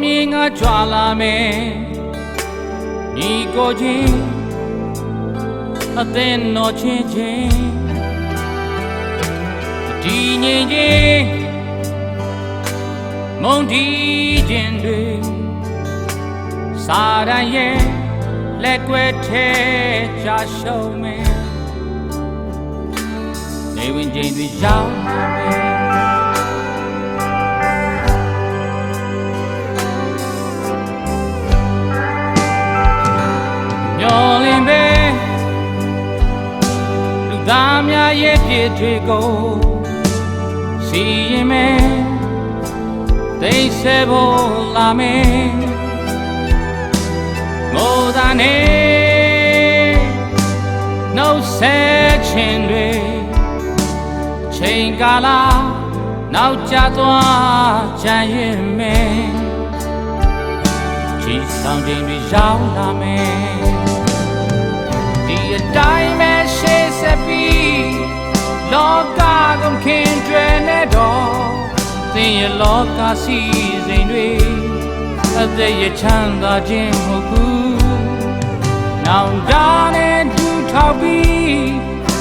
မြင်ငါကြွလာမယ်ညီကိုချင်းအသင်းတော်ချင်းချင်းဒီငြိမ်ချင်းမုန်တီးခြင်းတွေစာရန်ရဲ့လက်ကွယ်ထဲချရှုံးမယ်နေဝင်ချိန်တွေရောက်လာမယ်မျောလင်းပဲလူသားများရဲ့ပြည့်တွေကိုစီရင်မယ်သိစေဖို့လာမယ်ငိုသာနေနှုတ်ဆက်ခြင်းတွေချိန်ကာလနောက်ကျသွားကြံရင်မယ်ဒီဆောင်ချိန်တွေရောက်လာမယ်ဒီအတိုင်းပဲရှေ့ဆက်ပြီးလောကကုန်ခင်တွေနဲ့တော့သင်ရဲ့လောကစီစဉ်တွေအသက်ရချမ်းသာခြင်းမဟုတ်ဘူးနောင်တနဲ့ဒူထောက်ပြီး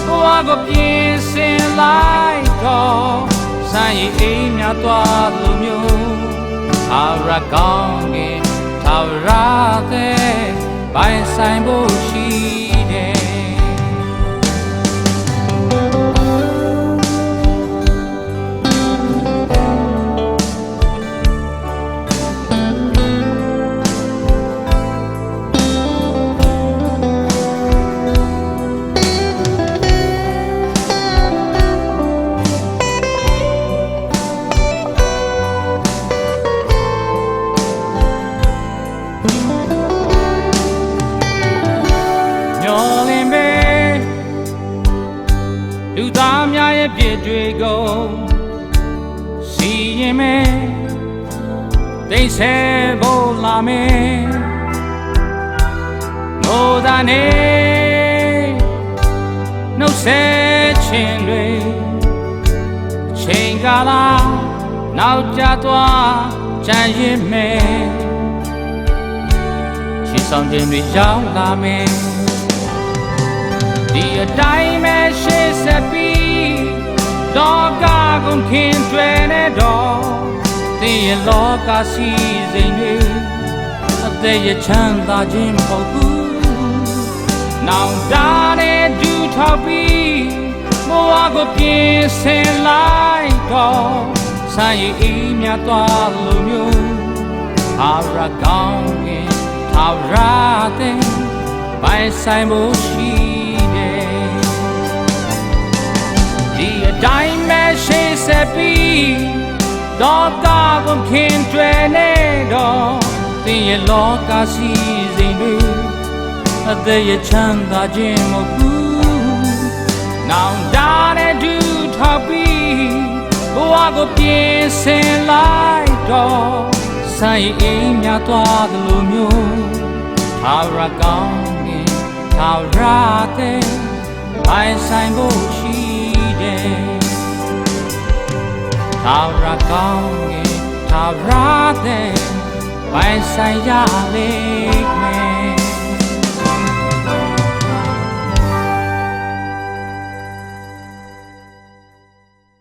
ဘဝကိုပြင်ဆင်လိုက်တော့စံရည်အိမ်များသွားလို့မျိုးအာရကောင်းငယ်ထာဝရတဲ့ပိုင်ဆိုင်ဖို့ရှိတယ်လူသားများရဲ့ပြည့်တွေကိုစီရင်မယ်သိစေဖို့လာမယ်ငိုသာနေနှုတ်ဆက်ခြင်းတွေချိန်ကာလနောက်ကျသွားကြံရင်မယ်ချီဆောင်ခြင်းတွေရောက်လာမယ်ဒီအတိုင်းပဲရှေ့ဆက်ပြီးလောကကုန်ခင်တွေနဲ့တော့သင်ရဲ့လောကစီစဉ်တွေအသက်ရချမ်းသာခြင်းမဟုတ်ဘူးနောင်တနဲ့ဒူထောက်ပြီးဘဝကိုပြင်ဆင်လိုက်တော့စံရည်အိမ်များသွားလို့မျိုးအာရကောင်းငယ်ထာဝရတဲ့ပိုင်ဆိုင်ဖို့ရှိဒီအတိုင်းပဲရှေ့ဆက်ပြီးလောကကုန်ခင်တွေနဲ့တော့သင်ရဲ့လောကစီစဉ်တွေအသက်ရချမ်းသာခြင်းမဟုတ်ဘူးနောင်တနဲ့ဒူထောက်ပြီးဘဝကိုပြင်ဆင်လိုက်တော့စံရည်အိမ်များသွားသလိုမျိုးထာဝရကောင်းငယ်ထာဝရတဲ့ပိုင်ဆိုင်ဖို့ရှိထာဝရကောင်းငယ်ထာဝရတဲ့ပိုင်ဆိုင်ရလိမ့်မယ်